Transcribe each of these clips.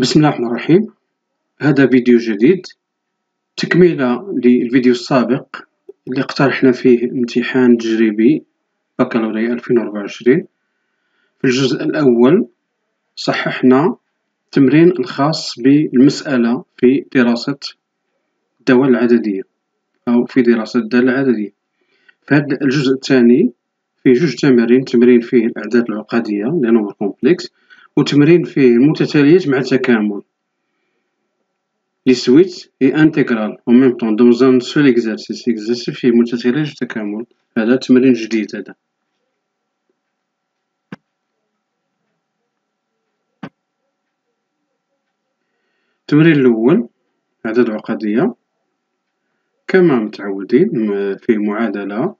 بسم الله الرحمن الرحيم. هذا فيديو جديد تكملة للفيديو السابق اللي اقترحنا فيه امتحان تجريبي بكالوريا 2024. في الجزء الأول صححنا التمرين الخاص بالمسألة في دراسة الدوال العددية أو في دراسة الدالة العددية. في هذا الجزء الثاني فيه جوج تمرين فيه الأعداد العقدية لأنه كومبلكس، وتمرين فيه المتتاليات مع التكامل les suites et intégrales en même temps dans un seul exercice فيه متتاليات التكامل. هذا تمرين جديد. هذا التمرين الأول أعداد عقدية كما متعودين، فيه معادلة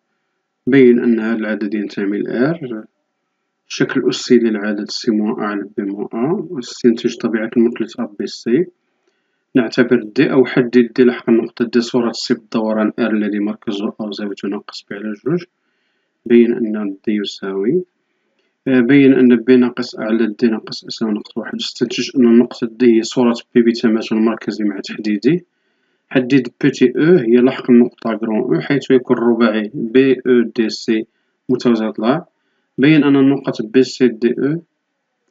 بين أن هذا العدد ينتمي ل R. الشكل الأسي للعدد C - A على B - A واستنتج طبيعة المثلث ABC. نعتبر D أو حدد D لحق النقطة D صورة C بالدوران R الذي مركزه أو زاويته ناقص B على جوج. بين أن D يساوي، بين أن B ناقص A على D ناقص S ناقص واحد. استنتج أن النقطة D هي صورة B بتماثل مركزي مع تحديده. حدد بتي E هي لحق النقطة غران E حيث يكون الرباعي BEDC متوازي الضلع. بين أن النقط BCDE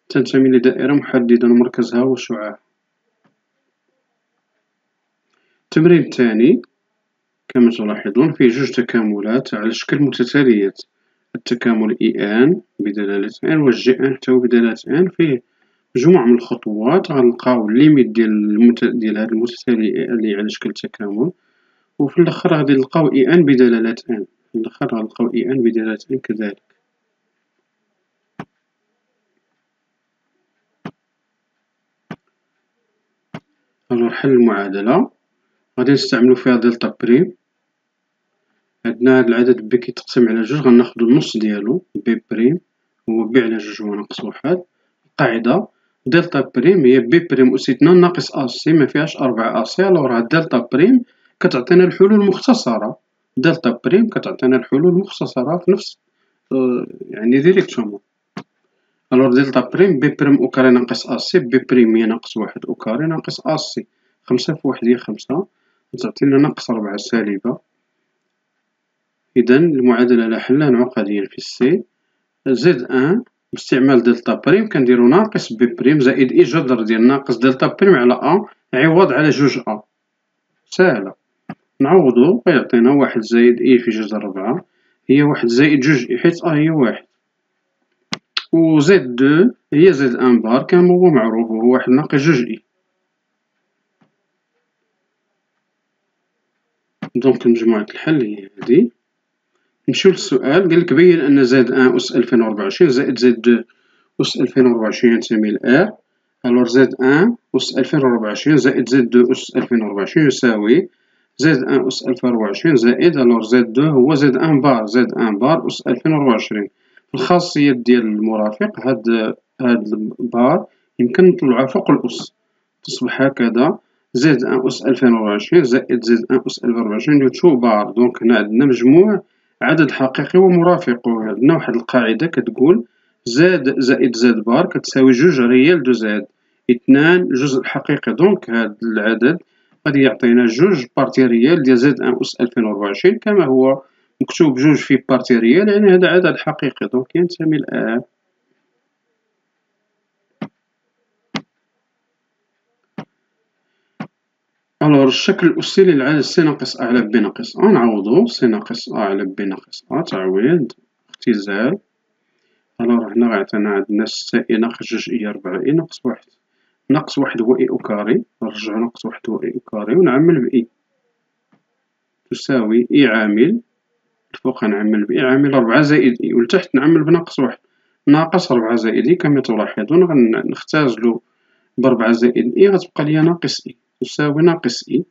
تنتمي لدائرة محددة مركزها هو شعاع. التمرين الثاني كما تلاحظون فيه جوج تكاملات على شكل متتاليات. التكامل EN بدلالة N والGN حتى هو بدلالة N. فيه مجموعة من الخطوات غنلقاو الليميت ديال هاد المتتالي اللي على شكل تكامل، وفي الآخر غادي نلقاو EN بدلالة N. في الآخر غنلقاو EN بدلالة N كذلك. ألور حل المعادلة غادي نستعملو فيها دلتا بريم. عندنا هاد العدد بي كيتقسم على جوج، غناخدو النص ديالو بي بريم هو بي على جوج هو ناقص واحد. القاعدة دلتا بريم هي بي بريم أس 2 ناقص أ سي مفيهاش 4 أ سي. ألور هاد دلتا بريم كتعطينا الحلول المختصرة. دلتا بريم كتعطينا الحلول المختصرة في نفس يعني ديريكتومون. ألور دلتا بريم بي بريم أو كاري ناقص أ سي بي بريم هي ناقص واحد أو كاري ناقص أ سي. 5 في واحد هي 5 تعطينا ناقص 4 سالبة. إذا المعادلة لا حلان عقديا في السي. زد أن باستعمال دلتا بريم كنديرو ناقص بي بريم زائد إي جذر ديال ناقص دلتا بريم على أ عوض على جوج أ. ساهلة. نعوضو غيعطينا واحد زائد إي في جذر 4 هي واحد زائد جوج إي حيت أ هي واحد، و زد دو هي زد أن بار كما هو معروف وهو واحد ناقص جوج إي. دونك مجموعة الحل هي هادي. نمشيو للسؤال. قالك بين أن زد أن أس 2024 زائد زد دو أس 2024 ينتمي ل R. ألور زد أن أس 2024 زائد زد دو أس 2024 يساوي زد أن أس 2024 زائد ألور زد دو هو زد أن بار زد أن بار أس 2024. في الخاصيات ديال المرافق هاد البار يمكن نطلعوها فوق الأس تصبح هكذا زد أن أس 2024 زائد زد أن أس 2024 تو بار. دونك هنا عندنا مجموع عدد حقيقي ومرافقه. عندنا واحد القاعدة كتقول زاد زائد زاد بار كتساوي جوج ريال دو زاد اثنان جزء الحقيقي. دونك هاد العدد غادي يعطينا جوج بارتي ريال ديال زد أن أس 2024 كما هو مكتوب جوج في بارتي ريال يعني هذا عدد حقيقي دونك ينتمي ل. ألور الشكل الأسي للعدد سي ناقص أ على بي ناقص أ نعوضو سي ناقص أ على بي ناقص أ تعويض اختزال. ألور هنا غيعطينا عندنا ستة إي ناقص جوج إي 4 إي ناقص واحد. ناقص واحد هو إي أو كاري نرجعو ناقص واحد هو إي أو كاري ونعمل بإي تساوي إي عامل الفوق نعمل بإي عامل 4 زائد إي ولتحت نعمل بناقص واحد ناقص 4 زائد إي. كما تلاحظون غنختازلو ب4 زائد إي غتبقى ليا ناقص إي تساوي ناقص إي.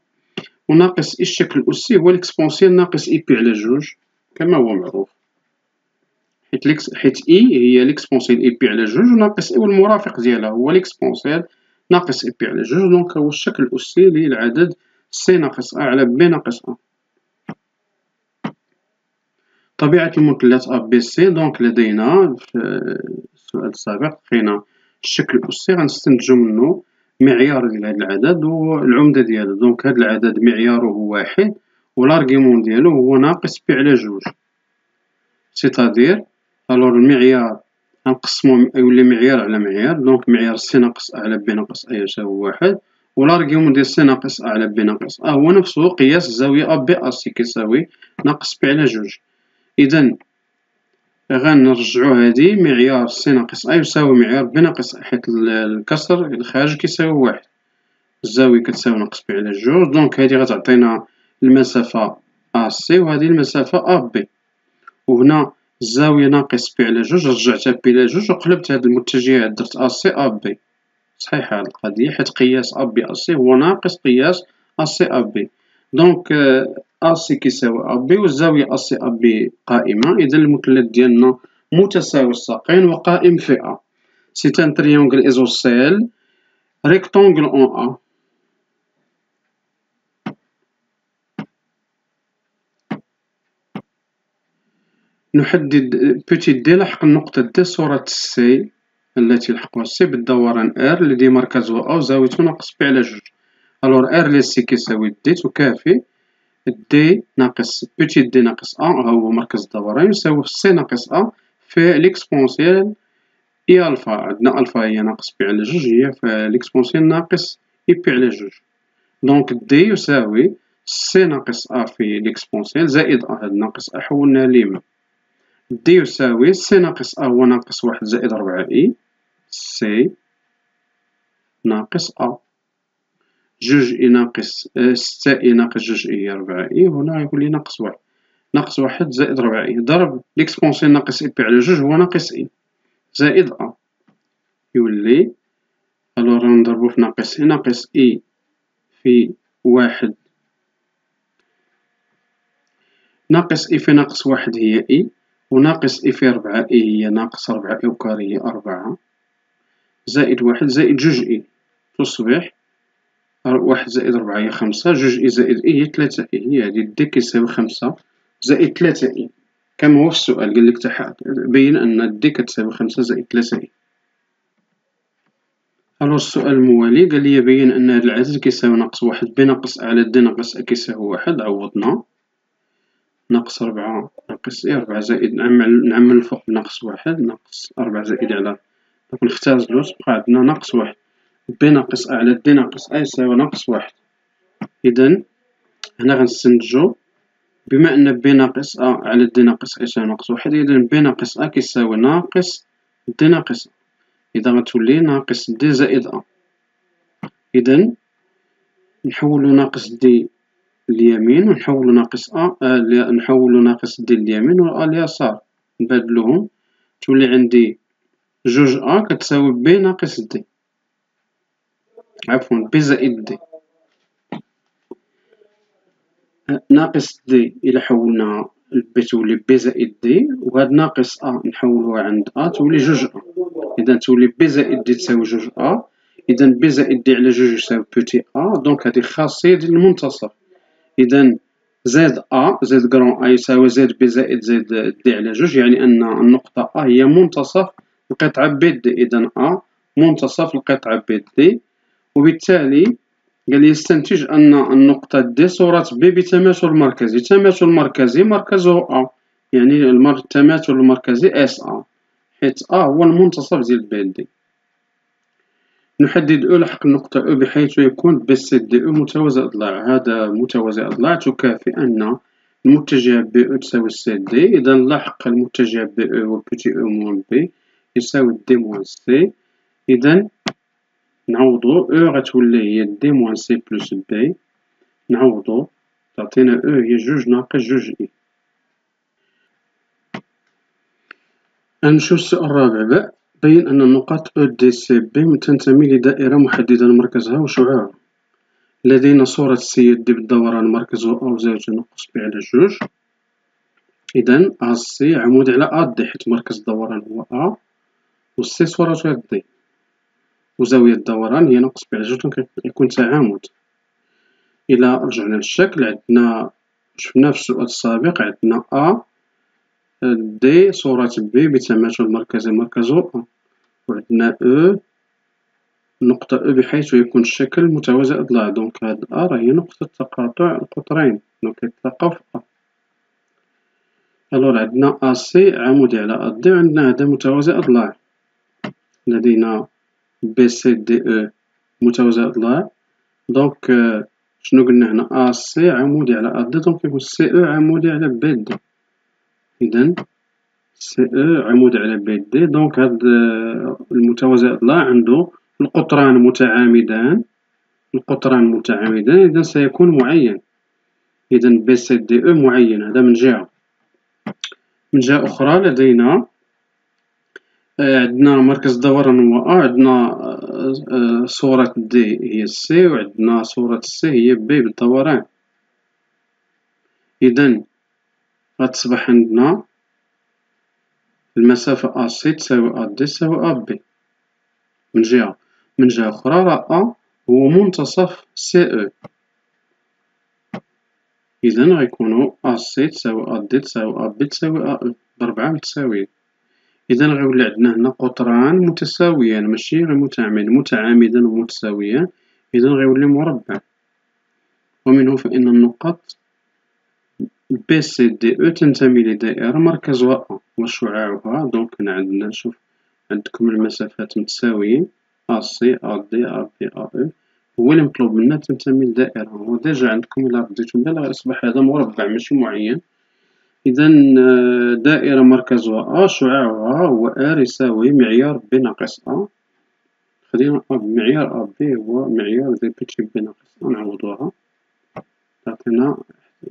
وناقص إي الشكل الأسي هو الإكسبونسيال ناقص إي بي على جوج كما هو معروف، حيت إي هي الإكسبونسيال إي بي على جوج وناقص إي والمرافق ديالها هو الإكسبونسيال ناقص إي بي على جوج. دونك هو الشكل الأسي للعدد سي ناقص أ على بي ناقص أ. طبيعة المثلث أ بي سي. دونك لدينا في السؤال السابق لقينا الشكل الأسي غنستنتجو منو معيار ديال هاد العدد والعمدة ديالو. دونك هاد العدد معياره هو واحد والارغيمون ديالو هو ناقص بي على جوج، سيتادير الوغ المعيار غنقسمو يولي معيار على معيار. دونك معيار سي ناقص أ على بي ناقص أ يساوي واحد، والارغيمون ديال سي ناقص أ على بي ناقص أ هو نفسه قياس الزاوية أ بي أ سي كيساوي ناقص بي على جوج. إذا غنرجعو هادي معيار سي ناقص أ يساوي معيار بي ناقص أ، حيت الكسر الخارج كيساوي واحد، الزاوية كتساوي ناقص بي على جوج. دونك هادي غتعطينا المسافة أ سي وهادي المسافة أ بي، وهنا الزاوية ناقص بي على جوج رجعتها بي على جوج وقلبت هاد المتجهات درت أ سي أ بي. صحيحة هاد القضية حيت قياس أ بي أ سي هو ناقص قياس أ سي أ بي. دونك أ سي كيساوي أ بي والزاوية أ سي أ بي قائمة. إذا المثلث ديالنا متساوي الساقين وقائم في أ. سي ان تريونغل ايزوسيل ريكتونغل أون أ. نحدد بوتيت دي لحق النقطة دي صورة سي التي لحقها سي بالدوران ار الذي مركزه أ وزاويته ناقص بي على جوج. ألور ار لسي كيساوي دي تكافي دي ناقص بوتيت دي ناقص أ هو مركز الدوران يساوي سي ناقص أ في ليكسبونسيال إي ألفا. عندنا ألفا هي ناقص بي على جوج هي في ليكسبونسيال ناقص إي بي على جوج. دونك دي يساوي سي ناقص أ في ليكسبونسيال زائد أ، هاد ناقص أ حولناه ليما. دي يساوي سي ناقص أ هو ناقص واحد زائد ربعة إي سي ناقص أ. جوج إي ناقص ستة إي ناقص جوج إي هي ربعة إي، هنا يولي ناقص واحد، ناقص واحد زائد ربعة إي ضرب ليكسبونسيال ناقص إي بي على جوج هو ناقص إي زائد أ، يولي ألور نضربو في ناقص إي. ناقص إي في واحد ناقص إي في ناقص واحد هي إي، وناقص إي في ربعة إي هي ناقص ربعة إي وكاري هي أربعة زائد واحد زائد جوج إي تصبح واحد زائد ربعة هي خمسة، جوج إي زائد إي هي تلاتة إي. هي هادي دي كيساوي خمسة زائد تلاتة إي كما هو في السؤال قالك بين أن دي كتساوي خمسة زائد تلاتة إي. ألور السؤال الموالي قالي بين أن هاد العدد كيساوي ناقص واحد بي ناقص أ على دي ناقص أ كيساوي واحد. عوضنا ناقص ربعة ناقص إي ربعة زائد نعمل الفوق بناقص واحد ناقص ربعة زائد على دونك نختازلو تبقى عندنا ناقص واحد بي ناقص أ على دي ناقص أ يساوي ناقص واحد. إذا هنا غنستنتجو بما أن بي ناقص أ على دي ناقص أ يساوي ناقص واحد، إذا بي ناقص أ كيساوي ناقص دي ناقص أ، إذا غتولي ناقص دي زائد أ. إذا نحولو ناقص دي اليمين ونحولو ناقص أ نحولو ناقص دي اليمين و أ اليسار نبادلوهم تولي عندي جوج أ كتساوي بي ناقص دي، عفوا بي زائد دي. ناقص دي إلا حولناها لبي تولي بي زائد دي، وهاد ناقص أ نحولوها عند أ تولي جوج أ. إذا تولي بي زائد دي تساوي جوج أ. إذا بي زائد دي على جوج يساوي بوتي أ. دونك هادي خاصية ديال المنتصف. إذا زد أ زد كرون أ يساوي زد بي زائد زد دي على جوج، يعني أن النقطة أ هي منتصف القطعة بي دي. إذا أ منتصف القطعة بي دي، وبالتالي قال يستنتج أن النقطة دي صورة بي بتماثل مركزي. تماثل مركزي مركزه أ، يعني التماثل المركزي اس أ، حيت أ هو المنتصف ديال بي دي. نحدد أو لحق النقطة أو بحيث يكون بي سي دي أو متوازي أضلاع. هذا متوازي أضلاع تكافئ أن المتجه بي أو تساوي سي دي. إذا لاحق المتجه بي أو و بوتي أو موان بي يساوي دي موان سي. إذا نعوضو أو غتولي هي دي موان سي بلس بي، نعوضو تعطينا أو هي جوج ناقص جوج إي. غنمشيو للسؤال الرابع. بين أن النقاط أو دي سي بي تنتمي لدائرة محددة مركزها وشعاعها لدينا صورة السيد دي بالدوران مركزه أ وزاويته ناقص بي على جوج. إذا أ سي عمود على أ دي حيت مركز الدوران هو أ و سي صورة دي وزاوية الدوران هي ناقص بي على جوج، دونك يكون تعامد. إلا رجعنا للشكل عندنا شفنا في السؤال السابق عندنا أ دي صورة بي بتماثل مركزي مركزه أ، وعندنا أو نقطة أو بحيث يكون الشكل متوازي أضلاع. دونك هاد أ راهي نقطة تقاطع القطرين، دونك يتلاقاو في أ. ألور عندنا أ سي عمودي على أ دي، وعندنا هذا متوازي أضلاع. لدينا بي سي دي أو متوازي أضلاع. دونك شنو قلنا هنا؟ أ سي عمودي على أ دي، دونك يكون سي أو عمودي على بي دي. إذن سي أو عمودي على بي دي. دونك هاد المتوازي أضلاع عندو القطران متعامدان، إذن سيكون معين. إذن بي سي دي أو معين، هذا من جهة. من جهة أخرى لدينا عندنا مركز دوران هو أ، عندنا صورة دي هي سي، وعندنا صورة سي هي بي بالدوران. إذن غتصبح عندنا المسافة أ سي تساوي أ دي تساوي أ بي من جهة. من جهة أخرى راه أ هو منتصف سي أو. إذن غيكونو أ سي تساوي أ دي تساوي أ بي تساوي أ أو بربعة متساويين. إذن غيولي عندنا هنا قطران متساويان ماشي غير متعامدان ومتساويان. إذن غيولي مربع. ومنه فإن النقط بي سي دي أو تنتمي لدائرة مركزها أ وشعاعها. دونك هنا عندنا نشوف عندكم المسافات متساويين أ سي أ دي أ بي أ أو. هو اللي مطلوب منا تنتمي لدائرة. هو ديجا عندكم إلا رديتو بها غيصبح هذا مربع ماشي معين. إذن دائرة مركزها أ شعاعها هو آر يساوي معيار بي ناقص أ. خلينا معيار أ بي هو معيار دي بي بي ناقص أ نعوضوها. تعطينا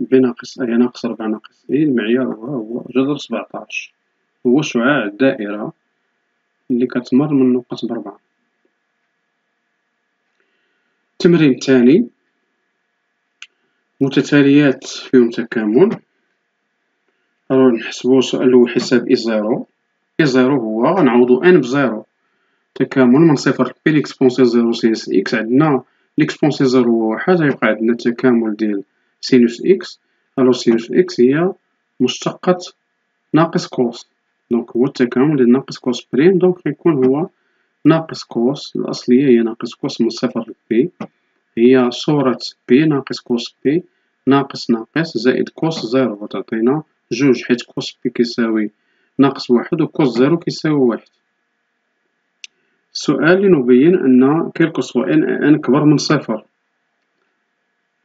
بي ناقص أ ناقص ربعة ناقص إي. المعيار هو جذر 17. هو شعاع الدائرة اللي كتمر من نقط بربعة. التمرين الثاني متتاليات فيهم تكامل. نحسبو السؤال الأول حساب إي زيرو. إي زيرو هو غنعوضو إن بزيرو تكامل من صفر بي لإكسبونسيال زيرو سينوس إكس. عندنا لإكسبونسيال زيرو هو واحد، غيبقى عندنا التكامل ديال سينوس إكس. ألور سينوس إكس هي مشتقة ناقص كوس، دونك هو التكامل ديال ناقص كوس بريم. دونك غيكون هو ناقص كوس الأصلية هي ناقص كوس من صفر لبي، هي صورة بي ناقص كوس بي ناقص ناقص زائد كوس زيرو، وتعطينا جوج حيت كوس بي كيساوي ناقص واحد وكوس زيرو كيساوي واحد. السؤال لنبين أن كيلكوسوا ان كبر من صفر.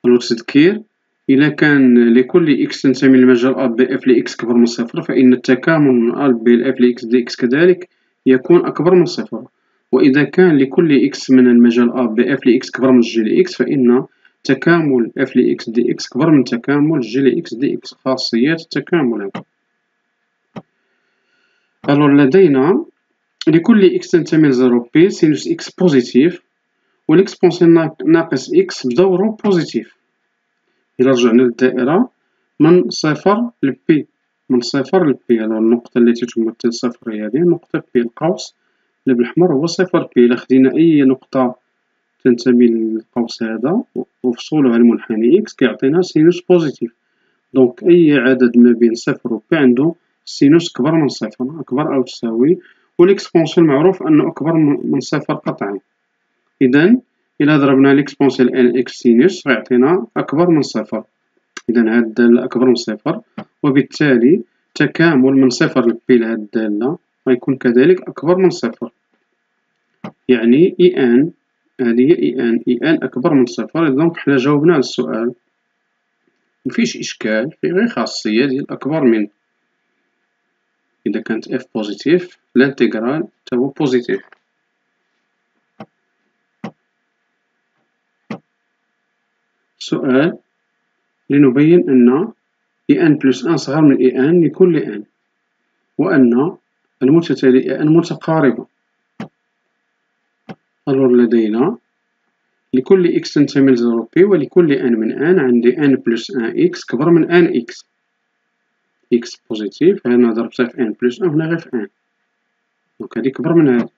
التذكير: إذا كان لكل إكس تنتمي للمجال أ بي إف لإكس كبر من صفر، فإن التكامل من أ بي لإف لإكس دي إكس كذلك يكون أكبر من صفر. وإذا كان لكل إكس من المجال أ بي إف لإكس كبر من جي لإكس، فإن تكامل إف لإكس دي إكس كبر من تكامل جي لإكس دي إكس. خاصيات التكامل. ألور لدينا لكل إكس تنتمي لزيرو بي سينوس إكس بوزيتيف والإكسبونسيال ناقص إكس بدورو بوزيتيف. إلا رجعنا للدائرة من صفر لبي، من صفر لبي. ألور النقطة التي تمثل صفر هي هذه النقطة بي. القوس اللي بالأحمر هو صفر بي. إلا خدينا أي نقطة تنتمي للقوس هذا وفصولها المنحني إكس كيعطينا سينوس بوزيتيف. دونك أي عدد ما بين صفر و بي عندو سينوس كبر من صفر، أكبر أو تساوي، والإكسبونسيال معروف أنه أكبر من صفر قطعا. إذن إلا ضربنا لإكسبونسيال إن إكس سينوس غيعطينا أكبر من صفر. إذن هاد الدالة أكبر من صفر، وبالتالي تكامل من صفر لبي لهاد الدالة غيكون كذلك أكبر من صفر. يعني إي أن هذه هي إي أن أكبر من صفر. دونك حنا جاوبنا على السؤال، مفيش إشكال، فيه غير خاصية ديال أكبر من. إذا كانت إف بوزيتيف الانتيغرال تا هو بوزيتيف. سؤال لنبين أن إي أن بلس أن صغر من إي أن لكل أن، وأن المتتالي أن متقاربة. ألور لدينا لكل إكس تنتمي لزيرو بي ولكل أن من أن عندي أن بلس أن إكس كبر من أن إكس. إكس بوزيتيف هنا ضربتها في أن بلس أن هنا غير في أن، دونك هادي كبر من هادي.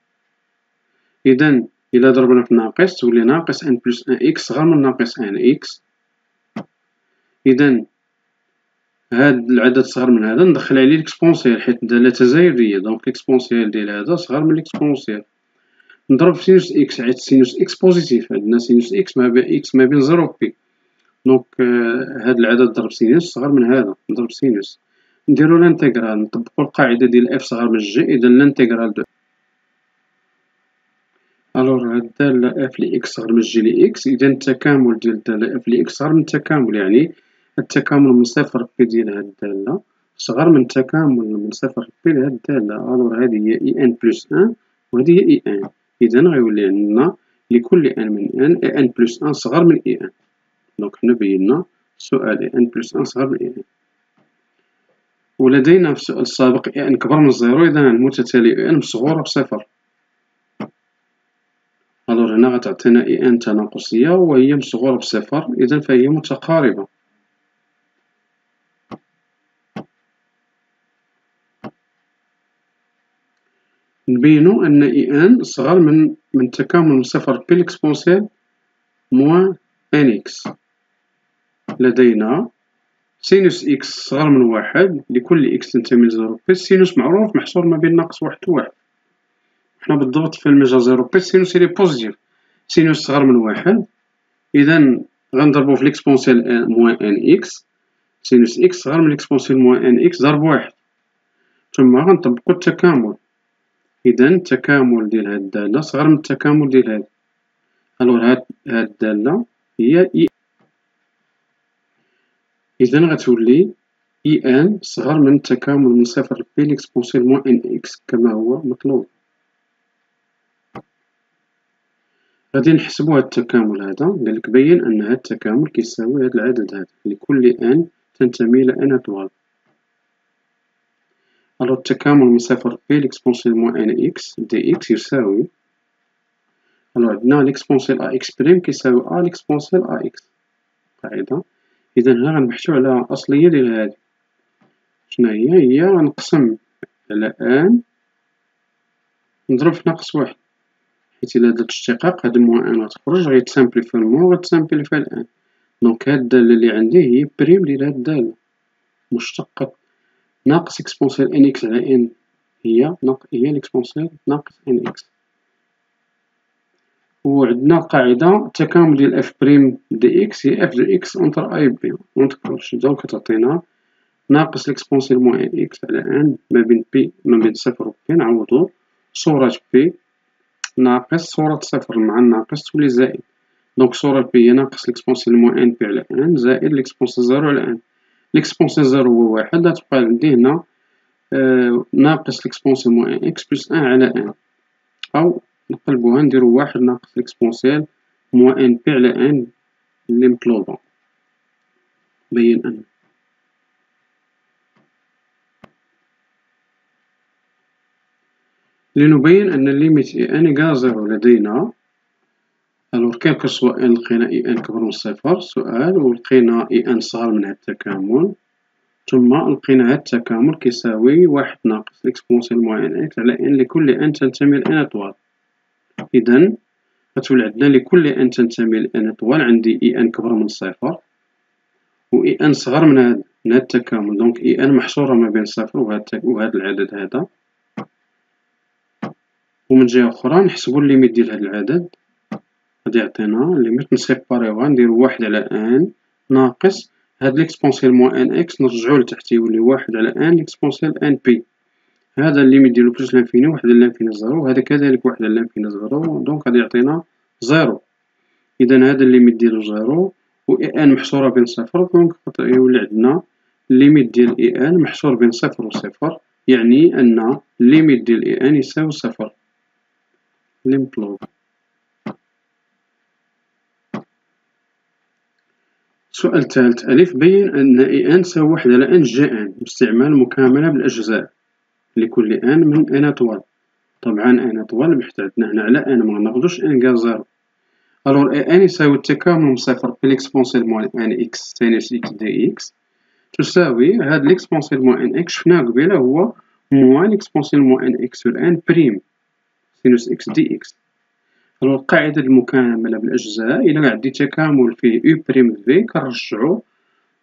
إذن إلا ضربنا في ناقص تولي ناقص أن بلس أن إكس صغر من ناقص أن إكس. إذن هاد العدد صغر من هذا ندخل عليه الإكسبونسيال حيت الدالة تزايدية، دونك الإكسبونسيال ديال هذا صغر من الإكسبونسيال. نضرب في سينوس إكس، عيط سينوس إكس بوزيتيف، عندنا سينوس إكس ما بين 0 و بي. دونك هاد العدد ضرب سينوس صغر من هذا، نضرب سينوس، نديرو لانتيغرال، نطبقو القاعدة ديال اف صغر من جي، إذا لانتيغرال دو الوغ هاد الدالة اف لإكس صغر من جي لإكس، إذا التكامل ديال الدالة اف لإكس صغر من التكامل، يعني التكامل من صفر بي ديال هاد الدالة صغر من التكامل من صفر بي لهاد الدالة. الوغ هادي هي إي إن بلس أن وهادي هي إي إن، إذا غيولي عندنا لكل إن من إن إي إن بلس أن صغر من إي إن. دونك حنا بينا السؤال إي إن بلس أن صغر من إي إن. ولدينا في السؤال السابق إي إن كبر من زيرو، إذا المتتالي إي إن مصغورة بصفر. الوغ هنا غتعطينا إي إن تناقصية وهي مصغورة بصفر، إذا فهي متقاربة. نبينو أن إي إن صغر من تكامل من صفر بي لإكسبونسيال موان إن إكس. لدينا سينوس إكس صغر من واحد لكل إكس تنتمي لزيرو بي، السينوس معروف محصور ما بين ناقص واحد و واحد، حنا بالضبط في المجال زيرو بي السينوس إلي بوزيتيف، سينوس صغر من واحد، إذا غنضربو في لإكسبونسيال موان إن إكس، سينوس إكس صغر من لإكسبونسيال موان إن إكس ضرب واحد، ثم غنطبقو التكامل، إذا التكامل ديال هاد الدالة صغر من التكامل ديال هاد. الوغ هاد الدالة هي إي، إذا غتولي إي إن صغر من التكامل من صفر بي لإكسبونسيال موان إن إكس كما هو مطلوب. غادي نحسبو هاد التكامل هذا، قالك بين أن هاد التكامل كيساوي هاد العدد هذا لكل إن تنتمي إلى إن إطوال. الوغ التكامل من صفر بي لإكسبونسيال موان إن إكس دي إكس يساوي، الوغ عندنا لإكسبونسيال أ إكس بريم كيساوي أ لإكسبونسيال أ إكس قاعدة. إذا هنا غنبحثو على الأصلية ديال هادي، شناهي؟ هي غنقسم على أن نضرب في ناقص واحد، حيت إلا درت اشتقاق هاد موان أن غتخرج غيتسامبليفا الموان وغتسامبليفا الأن. دونك هاد الدالة لي عندي هي بريم ديال هاد الدالة، مشتقة ناقص إكسبونسيال إن إكس على إن هي لإكسبونسيال ناقص إن إكس. وعندنا قاعدة التكامل ديال اف بريم دي إكس هي اف دو إكس أونتر أي بي أونتر كلش، دونك كتعطينا ناقص لإكسبونسيال موان إن إكس على أن ما بين بي ما بين صفر و بي، نعوضو صورة بي ناقص صورة صفر مع الناقص تولي زائد، دونك صورة بي هي ناقص لإكسبونسيال موان إن بي على أن زائد لإكسبونسيال زيرو على أن. لإكسبونسيال زيرو هو واحد، غتبقى عندي هنا ناقص لإكسبونسيال موان إن إكس بلس أن على أن، أو نقلبوها نديرو واحد ناقص لإكسبونسيال موان إن بي على أن لي مطلوبة. بين أن لنبين أن الليميت إي أن إيكال زيرو لدينا، الوغ كيلكو سوا إن لقينا إي أن كبر من صفر سؤال، ولقينا إي أن صغر من هاد التكامل، ثم لقينا هاد التكامل كيساوي واحد ناقص لإكسبونسيال موان إن إكس على إن لكل إن تنتمي لإن إطوال. إذا غتولي عندنا لكل إن تنتمي لإن إطوال عندي إي أن كبر من صفر و إي أن صغر من هاد التكامل، دونك إي أن محصورة ما بين صفر وهاد العدد هذا. ومن جهة أخرى نحسبو الليميت ديال هاد العدد، غادي يعطينا الليميت نسيباريوها نديرو واحد على أن ناقص هاد لإكسبونسيال موان إن إكس نرجعوه لتحت يولي واحد على أن لإكسبونسيال إن بي، هذا الليميت ديالو بلوس لانفيني واحد على لانفيني زيرو، وهذا كذلك واحد على لانفيني زيرو، دونك غادي يعطينا زيرو. إذا هذا الليميت ديالو زيرو و إي أن محصورة بين صفر، دونك يولي عندنا الليميت ديال إي أن محصور بين صفر و صفر، يعني أن الليميت ديال إي أن يساوي صفر لي مطلوب. السؤال الثالث ألف بين أن إي أن تساوي واحد على أن جي أن باستعمال مكاملة بالأجزاء لكل أن من أن طوال. طبعا أن طوال بحث عندنا هنا على أن مناخدوش أن كاع زيرو. ألور إي أن يساوي التكامل من صفر في لإكسبونسيال موان أن إكس سينوس إكس دي إكس تساوي هاد لإكسبونسيال موان أن إكس شفناه قبيلة هو موان لإكسبونسيال موان أن إكس سور أن بريم سينوس إكس دي إكس. ألور قاعدة المكاملة بالأجزاء إلا عندي تكامل فيه أو بريم في كنرجعو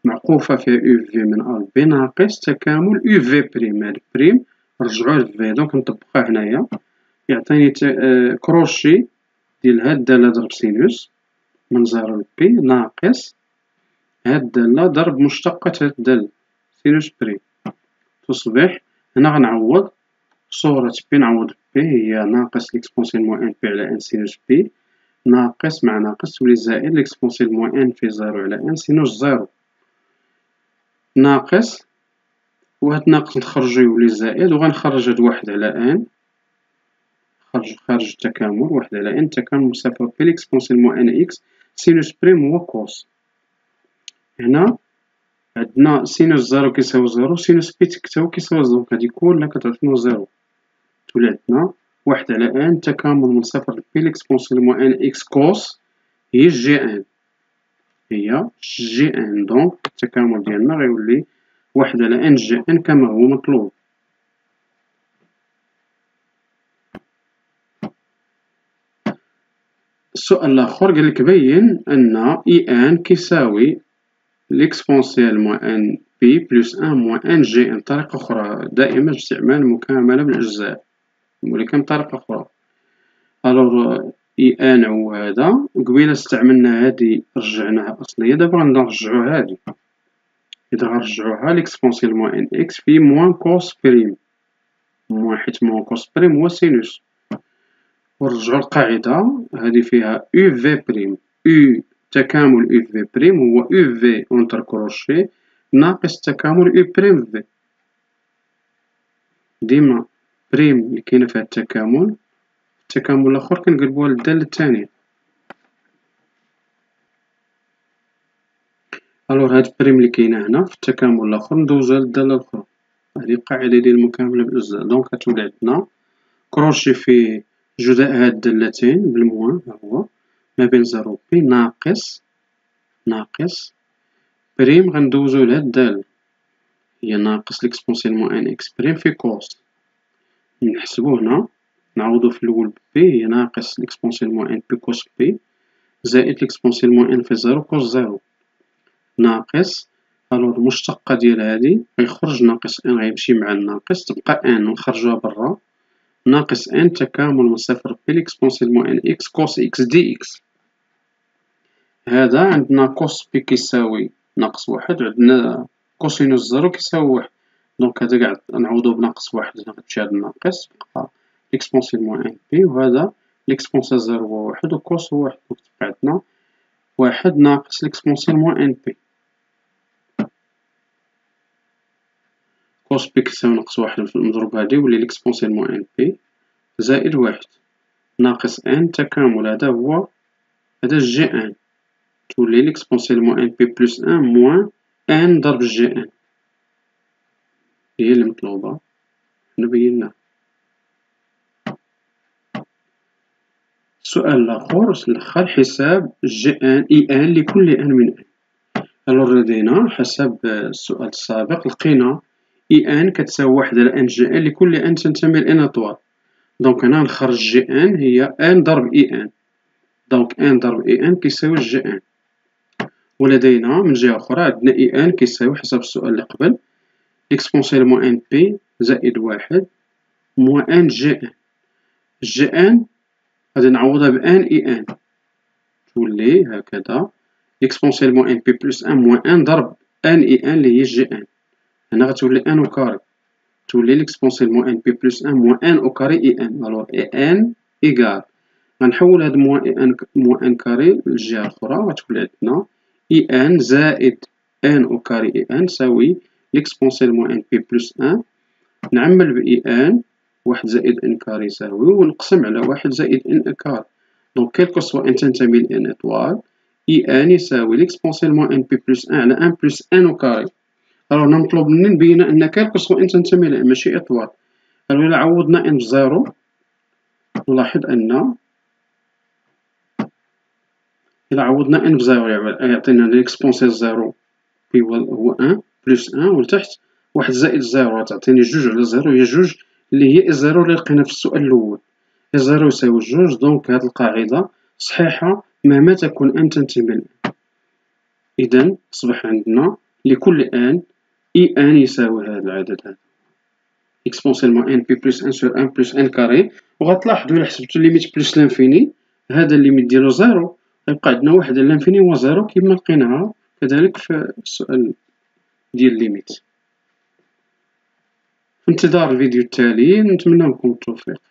معقوفة فيها أو في من أ بي ناقص تكامل أو في بريم، هاد بريم نرجعوه لفي، دونك نطبقها هنايا يعطيني كروشي ديال هاد الدالة ضرب سينوس من 0 ل بي ناقص هاد الدالة ضرب مشتقة هاد الدالة سينوس بريم. تصبح هنا غنعوض صورة بي، نعوض بي هي ناقص ليكسبونسيال موان بي على ان سينوس بي ناقص مع ناقص تولي زائد ليكسبونسيال موان في 0 على ان سينوس 0 ناقص، وهاد ناقص نخرجو يولي زائد، وغنخرج هاد واحد على ان خارج التكامل، واحد على ان تكامل مسافة بي ليكسبونسيال موان اكس سينوس بريم هو كوس. هنا عندنا سينوس 0 كيساوي 0 سينوس بي كيساوي 0، دونك هادي كلها كتعطينا 0، تولي عندنا واحد على ان تكامل من 0 ل بي ليكسبونسيال موان اكس كوس هي جي ان، هي جي ان. دونك التكامل ديالنا غيولي واحد على ان جي ان كما هو مطلوب. السؤال الآخر قالك بين أن إي ان كيساوي ليكسبونسيال موان بي بلس ان موان ان جي ان. طريقة أخرى دائما باستعمال المكاملة بالأجزاء، ولكن بطريقة أخرى. ألوغ إي ان هو هذا، قبيلة استعملنا هادي رجعناها أصلية، دابا غنرجعو هادي. إذا غنرجعوها ليكسبونسيال موان إكس في موان كوس بريم، حيت موان كوس بريم هو سينوس. ونرجعو القاعدة هادي فيها أو في بريم، أو تكامل أو في بريم هو أو في أونتر كروشي ناقص تكامل أو بريم في. ديما بريم لي كاينة في هاد التكامل، التكامل الآخر كنقلبوها للدالة الثانية. ألوغ هاد بريم لي كاينة هنا في التكامل الآخر ندوزوها للدالة الأخرى. هادي القاعدة ديال المكاملة بالأجزاء. دونك غتولي عندنا كروشي في جداء هاد الدالتين بالموان، ها هو ما بين 0 و بي ناقص بريم غندوزو لهاد الدالة هي ناقص ليكسبونسيال موان إكس بريم في كوس. نحسبو هنا نعوضو في الأول بي هي ناقص ليكسبونسيال موان بي كوس بي زائد ليكسبونسيال موان في 0 كوس 0 ناقص. ألوغ المشتقة ديال هادي غيخرج ناقص ان غيمشي مع الناقص تبقى ان ونخرجوها برا ناقص ان تكامل من 0 بي ليكسبونسيال موان إكس كوس إكس دي إكس. هذا عندنا كوس بي كيساوي ناقص واحد، وعندنا كوسينوس 0 كيساوي واحد. دونك هذا قاعد نعوضو بناقص واحد، هنا غتمشي هاد الناقص تبقى ليكسبونسيال موان بي، وهذا ليكسبونسيال 0 هو واحد وكوس هو واحد، دونك تبقى عندنا واحد ناقص ليكسبونسيال موان بي. كوس بي كيساوي ناقص واحد مضروب هادي يولي ليكسبونسيال موان بي زائد واحد ناقص ان تكامل هذا هو هذا جي ان، تولي ليكسبونسيال موان بي بلس ان موان ان ضرب جي ان هي المطلوبة، حنا بيناها. السؤال الآخر حساب جي ان إي ان لكل ان من ان. ألوغ لدينا حسب السؤال السابق لقينا إي ان كتساوي واحد على ان جي ان لكل ان تنتمي لان اطوال. دونك هنا نخرج جي ان هي ان ضرب إي ان، دونك ان ضرب إي ان كيساوي جي ان. ولدينا من جهة أخرى عندنا إي ان كيساوي حسب السؤال اللي قبل إكسبونسيال موان بي زائد واحد موان جي ان. جي ان غادي نعوضها بان إي ان تولي هكذا إكسبونسيال موان بي بلس ان موان ان ضرب ان إي ان اللي هي جي ان. هنا غتولي ان أو كاري، تولي ليكسبونسيال موان بي بلس ان موان ان أو كاري إي ان. ألوغ إي ان إيكال غنحول هاد موان ان كاري للجهة الأخرى، غتولي عندنا إي ان زائد ان أو كاري إي ان تساوي ليكسبونسيال موان بي بلس ان نعمل بإي ان واحد زائد ان كاري يساوي ونقسم على واحد زائد ان كاري. دونك كيلكو سوا ان تنتمي لان اطوال إي ان يساوي ليكسبونسيال موان ان بي بلس ان على ان بلس ان أو كاري. ألوغ هنا مطلوب مني نبين أن كيلكو سوا ان تنتمي لان ماشي اطوال. ألوغ إلا عوضنا ان بزيرو نلاحظ أن إلا عوضنا ان بزيرو يعطينا ليكسبونسيال زيرو بي هو ان بلس ان ولتحت واحد زائد زيرو تعطيني جوج على زيرو هي جوج اللي هي الزيرو اللي لقينا في السؤال الأول. الزيرو يساوي جوج، دونك هاد القاعدة صحيحة مهما تكون ان تنتمي لان. إذا أصبح عندنا لكل ان إي ان يساوي هذا العدد هذا. اكسبونسيالمون ان بي بلس ان سور ان بلس ان كاري. وغتلاحظوا إلا حسبتو ليميت بلس لانفيني هذا الليميت ديالو زيرو، غيبقى عندنا واحد لانفيني هو زيرو كيما لقيناها كذلك في السؤال ديال ليميت. في انتظار الفيديو التالي، نتمنى لكم التوفيق.